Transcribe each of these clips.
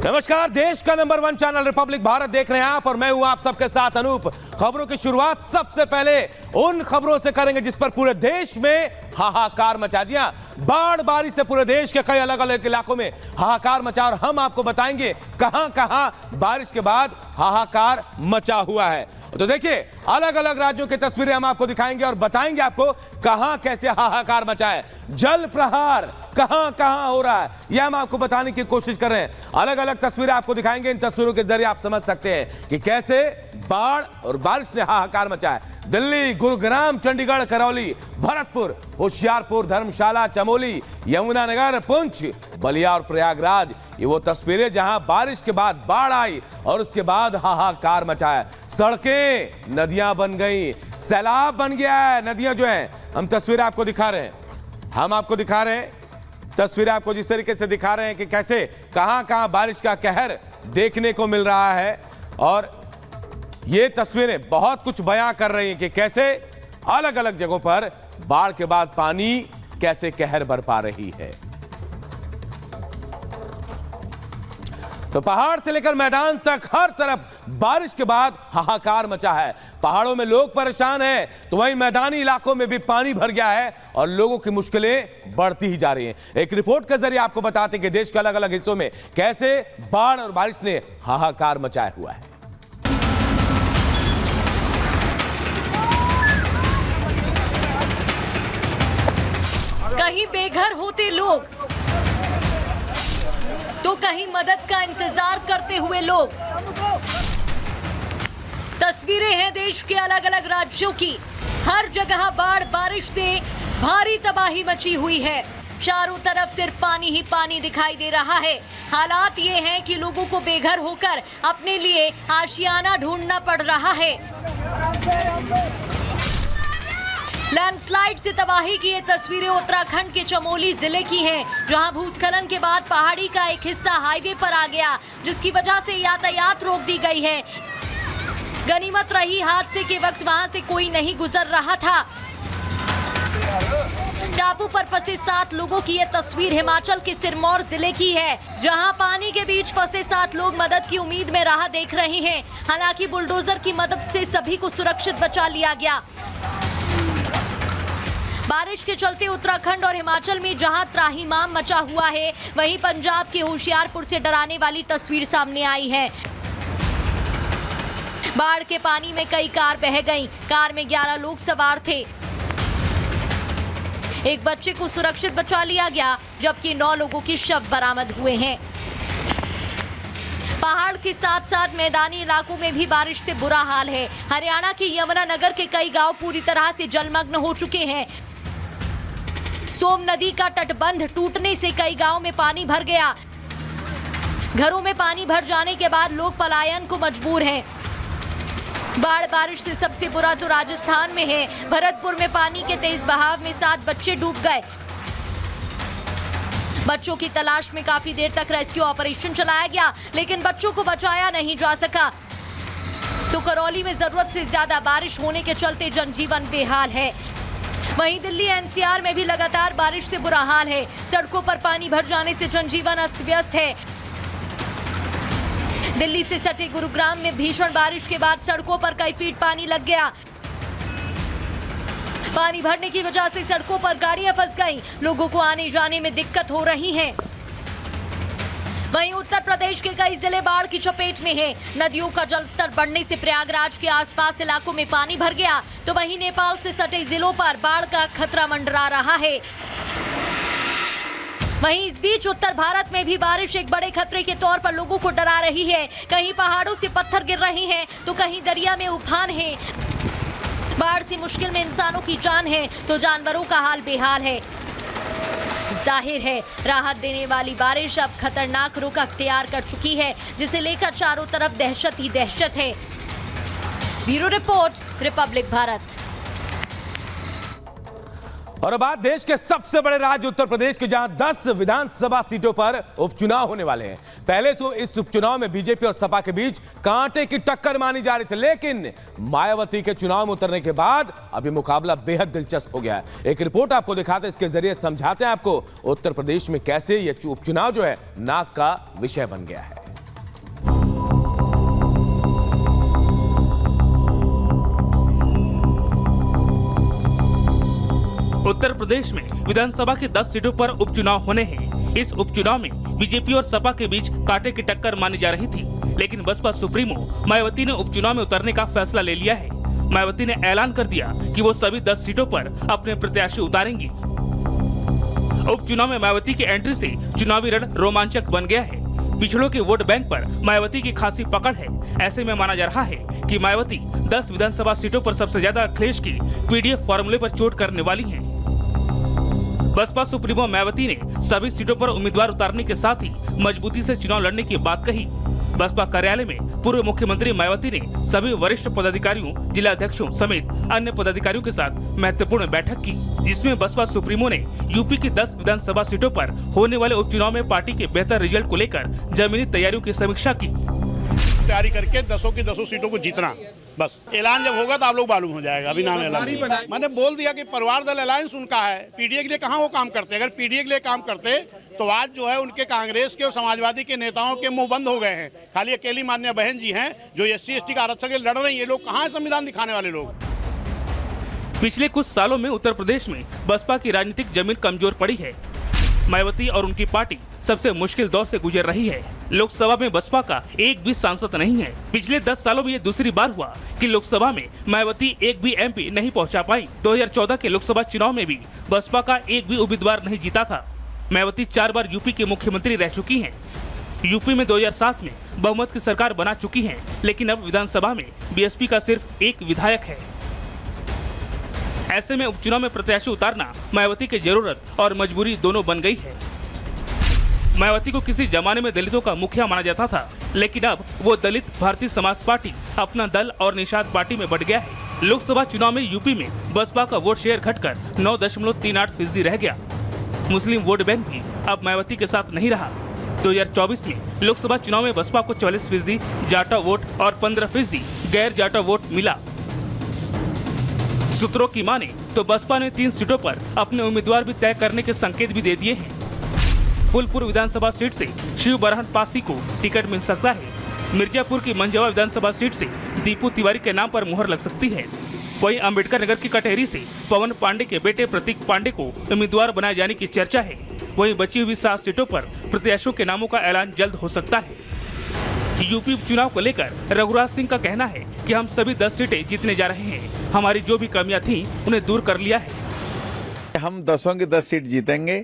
नमस्कार, देश का नंबर 1 चैनल रिपब्लिक भारत देख रहे हैं आप और मैं हूं आप सबके साथ अनूप। खबरों की शुरुआत सबसे पहले उन खबरों से करेंगे जिस पर पूरे देश में हाहाकार मचा। जी हां, बाढ़ बारिश से पूरे देश के कई अलग अलग इलाकों में हाहाकार मचा और हम आपको बताएंगे कहां कहां बारिश के बाद हाहाकार मचा हुआ है। तो देखिए, अलग अलग राज्यों की तस्वीरें हम आपको दिखाएंगे और बताएंगे आपको कहां कैसे हाहाकार मचा है। जल प्रहार कहां कहां हो रहा है यह हम आपको बताने की कोशिश कर रहे हैं। अलग अलग तस्वीरें आपको दिखाएंगे, इन तस्वीरों के जरिए आप समझ सकते हैं कि कैसे बाढ़ और बारिश ने हाहाकार मचा है। दिल्ली, गुरुग्राम, चंडीगढ़, करौली, भरतपुर, होशियारपुर, धर्मशाला, चमोली, यमुनानगर, पुंछ, बलिया और प्रयागराज, ये वो तस्वीरें जहां बारिश के बाद बाढ़ आई और उसके बाद हाहाकार मचा है। सड़कें नदियां बन गई, सैलाब बन गया है। नदियां जो हैं, हम तस्वीरें आपको दिखा रहे हैं, हम आपको दिखा रहे हैं तस्वीरें आपको जिस तरीके से दिखा रहे हैं कि कैसे कहां कहां बारिश का कहर देखने को मिल रहा है। और ये तस्वीरें बहुत कुछ बयां कर रही हैं कि कैसे अलग अलग जगहों पर बाढ़ के बाद पानी कैसे कहर बरपा रही है। तो पहाड़ से लेकर मैदान तक हर तरफ बारिश के बाद हाहाकार मचा है। पहाड़ों में लोग परेशान हैं तो वहीं मैदानी इलाकों में भी पानी भर गया है और लोगों की मुश्किलें बढ़ती ही जा रही हैं। एक रिपोर्ट के जरिए आपको बताते हैं कि देश के अलग अलग हिस्सों में कैसे बाढ़ और बारिश ने हाहाकार मचाया हुआ है। कहीं बेघर होते लोग तो कहीं मदद का इंतजार करते हुए लोग। तस्वीरें हैं देश के अलग अलग राज्यों की। हर जगह बाढ़ बारिश से भारी तबाही मची हुई है। चारों तरफ सिर्फ पानी ही पानी दिखाई दे रहा है। हालात ये हैं कि लोगों को बेघर होकर अपने लिए आशियाना ढूंढना पड़ रहा है। लैंडस्लाइड से तबाही की ये तस्वीरें उत्तराखंड के चमोली जिले की हैं, जहां भूस्खलन के बाद पहाड़ी का एक हिस्सा हाईवे पर आ गया, जिसकी वजह से यातायात रोक दी गई है। गनीमत रही हादसे के वक्त वहां से कोई नहीं गुजर रहा था। टापू पर फंसे 7 लोगों की ये तस्वीर हिमाचल के सिरमौर जिले की है, जहां पानी के बीच फंसे 7 लोग मदद की उम्मीद में राह देख रहे हैं। हालांकि बुलडोजर की मदद से सभी को सुरक्षित बचा लिया गया। बारिश के चलते उत्तराखंड और हिमाचल में जहां त्राहिमाम मचा हुआ है, वहीं पंजाब के होशियारपुर से डराने वाली तस्वीर सामने आई है। बाढ़ के पानी में कई कार बह गईं। कार में 11 लोग सवार थे। एक बच्चे को सुरक्षित बचा लिया गया, जबकि 9 लोगों के शव बरामद हुए हैं। पहाड़ के साथ साथ मैदानी इलाकों में भी बारिश से बुरा हाल है। हरियाणा के यमुनानगर के कई गांव पूरी तरह से जलमग्न हो चुके हैं। सोम नदी का तटबंध टूटने से कई गांव में पानी भर गया। घरों में पानी भर जाने के बाद लोग पलायन को मजबूर हैं। बाढ़ बारिश से सबसे बुरा तो राजस्थान में है। भरतपुर में पानी के तेज बहाव में 7 बच्चे डूब गए। बच्चों की तलाश में काफी देर तक रेस्क्यू ऑपरेशन चलाया गया, लेकिन बच्चों को बचाया नहीं जा सका। तो करौली में जरूरत से ज्यादा बारिश होने के चलते जनजीवन बेहाल है। वहीं दिल्ली एनसीआर में भी लगातार बारिश से बुरा हाल है। सड़कों पर पानी भर जाने से जनजीवन अस्त व्यस्त है। दिल्ली से सटे गुरुग्राम में भीषण बारिश के बाद सड़कों पर कई फीट पानी लग गया। पानी भरने की वजह से सड़कों पर गाड़ियां फंस गईं। लोगों को आने जाने में दिक्कत हो रही है। वहीं उत्तर प्रदेश के कई जिले बाढ़ की चपेट में हैं। नदियों का जलस्तर बढ़ने से प्रयागराज के आसपास इलाकों में पानी भर गया, तो वहीं नेपाल से सटे जिलों पर बाढ़ का खतरा मंडरा रहा है। वहीं इस बीच उत्तर भारत में भी बारिश एक बड़े खतरे के तौर पर लोगों को डरा रही है। कहीं पहाड़ों से पत्थर गिर रहे हैं तो कहीं दरिया में उफान है। बाढ़ से मुश्किल में इंसानों की जान है तो जानवरों का हाल बेहाल है। जाहिर है राहत देने वाली बारिश अब खतरनाक रुख अख्तियार कर चुकी है, जिसे लेकर चारों तरफ दहशत ही दहशत है। Bureau report, Republic Bharat. और अब बात देश के सबसे बड़े राज्य उत्तर प्रदेश के, जहां 10 विधानसभा सीटों पर उपचुनाव होने वाले हैं। पहले तो इस उपचुनाव में बीजेपी और सपा के बीच कांटे की टक्कर मानी जा रही थी, लेकिन मायावती के चुनाव में उतरने के बाद अब ये मुकाबला बेहद दिलचस्प हो गया है। एक रिपोर्ट आपको दिखाते हैं, इसके जरिए समझाते हैं आपको उत्तर प्रदेश में कैसे ये उपचुनाव जो है नाक का विषय बन गया है। उत्तर प्रदेश में विधानसभा की 10 सीटों पर उपचुनाव होने हैं। इस उपचुनाव में बीजेपी और सपा के बीच कांटे की टक्कर मानी जा रही थी, लेकिन बसपा सुप्रीमो मायावती ने उपचुनाव में उतरने का फैसला ले लिया है। मायावती ने ऐलान कर दिया कि वो सभी 10 सीटों पर अपने प्रत्याशी उतारेंगी। उपचुनाव में मायावती की एंट्री से चुनावी रण रोमांचक बन गया है। पिछड़ों के वोट बैंक पर मायावती की खासी पकड़ है। ऐसे में माना जा रहा है कि मायावती 10 विधानसभा सीटों पर सबसे ज्यादा अखिलेश की पीडीएफ फॉर्मूले पर चोट करने वाली हैं। बसपा सुप्रीमो मायावती ने सभी सीटों पर उम्मीदवार उतारने के साथ ही मजबूती से चुनाव लड़ने की बात कही। बसपा कार्यालय में पूर्व मुख्यमंत्री मायावती ने सभी वरिष्ठ पदाधिकारियों, जिला अध्यक्षों समेत अन्य पदाधिकारियों के साथ महत्वपूर्ण बैठक की, जिसमें बसपा सुप्रीमो ने यूपी की 10 विधानसभा सीटों पर होने वाले उपचुनाव में पार्टी के बेहतर रिजल्ट को लेकर जमीनी तैयारियों की समीक्षा की। तैयारी करके 10 की 10 सीटों को जीतना, बस ऐलान जब होगा तो आप लोग मालूम हो जाएगा। अभी नाम ऐलान मैंने बोल दिया कि परिवार दल अलायंस उनका है। पीडीए के लिए कहाँ वो काम करते? अगर पीडीए के लिए काम करते तो आज जो है उनके कांग्रेस के और समाजवादी के नेताओं के मुंह बंद हो गए हैं। खाली अकेली मान्य बहन जी हैं जो SC/ST का आरक्षण के लिए लड़ रही है। ये लोग कहाँ है संविधान दिखाने वाले लोग? पिछले कुछ सालों में उत्तर प्रदेश में बसपा की राजनीतिक जमीन कमजोर पड़ी है। मायावती और उनकी पार्टी सबसे मुश्किल दौर से गुजर रही है। लोकसभा में बसपा का एक भी सांसद नहीं है। पिछले 10 सालों में ये दूसरी बार हुआ कि लोकसभा में मायावती एक भी MP नहीं पहुंचा पाई। 2014 के लोकसभा चुनाव में भी बसपा का एक भी उम्मीदवार नहीं जीता था। मायावती 4 बार यूपी के मुख्यमंत्री रह चुकी हैं। यूपी में 2007 में बहुमत की सरकार बना चुकी है, लेकिन अब विधानसभा में BSP का सिर्फ एक विधायक है। ऐसे में उपचुनाव में प्रत्याशी उतारना मायावती की जरूरत और मजबूरी दोनों बन गई है। मायावती को किसी जमाने में दलितों का मुखिया माना जाता था, लेकिन अब वो दलित भारतीय समाज पार्टी अपना दल और निषाद पार्टी में बढ़ गया है। लोकसभा चुनाव में यूपी में बसपा का वोट शेयर घटकर 9.38% रह गया। मुस्लिम वोट बैंक भी अब मायावती के साथ नहीं रहा। 2024 में लोकसभा चुनाव में बसपा को 44% जाटा वोट और 15% गैर जाटा वोट मिला। सूत्रों की माने तो बसपा ने 3 सीटों पर अपने उम्मीदवार भी तय करने के संकेत भी दे दिए हैं। फूलपुर विधानसभा सीट से शिव बरहन पासी को टिकट मिल सकता है। मिर्जापुर की मंझवा विधानसभा सीट से दीपू तिवारी के नाम पर मुहर लग सकती है। वहीं अंबेडकर नगर की कटहरी से पवन पांडे के बेटे प्रतीक पांडे को उम्मीदवार बनाए जाने की चर्चा है। वहीं बची हुई 7 सीटों पर प्रत्याशियों के नामों का ऐलान जल्द हो सकता है। यूपी उपचुनाव को लेकर रघुराज सिंह का कहना है कि हम सभी 10 सीटें जीतने जा रहे हैं। हमारी जो भी कमियां थीं उन्हें दूर कर लिया है। हम 10 की 10 सीट जीतेंगे,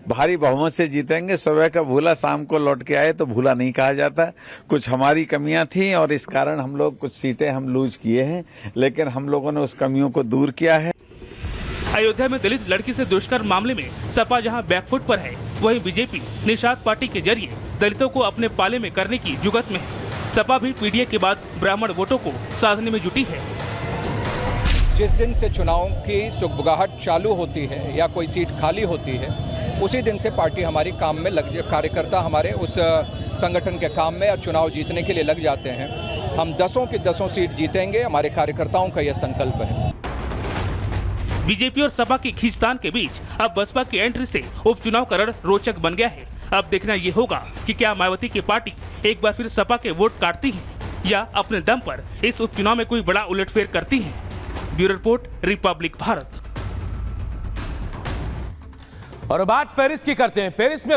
भारी बहुमत से जीतेंगे। सुबह का भूला शाम को लौट के आए तो भूला नहीं कहा जाता। कुछ हमारी कमियां थी और इस कारण हम लोग कुछ सीटें हम लूज किए हैं, लेकिन हम लोगों ने उस कमियों को दूर किया है। अयोध्या में दलित लड़की से दुष्कर्म मामले में सपा जहां बैकफुट पर है, वहीं बीजेपी निषाद पार्टी के जरिए दलितों को अपने पाले में करने की जुगत में है। सपा भी पीडीए के बाद ब्राह्मण वोटों को साधने में जुटी है। जिस दिन से चुनाव की सुगबुगाहट चालू होती है या कोई सीट खाली होती है, उसी दिन से पार्टी हमारी काम में कार्यकर्ता हमारे उस संगठन के काम में या चुनाव जीतने के लिए लग जाते हैं। हम 10 की 10 सीट जीतेंगे, हमारे कार्यकर्ताओं का यह संकल्प है। बीजेपी और सपा की खींचतान के बीच अब बसपा की एंट्री से उपचुनाव का रण रोचक बन गया है। अब देखना ये होगा कि क्या मायावती की पार्टी एक बार फिर सपा के वोट काटती है या अपने दम पर इस उपचुनाव में कोई बड़ा उलटफेर करती है। Bureau report, Republic Bharat. और बात पेरिस की करते हैं। पेरिस में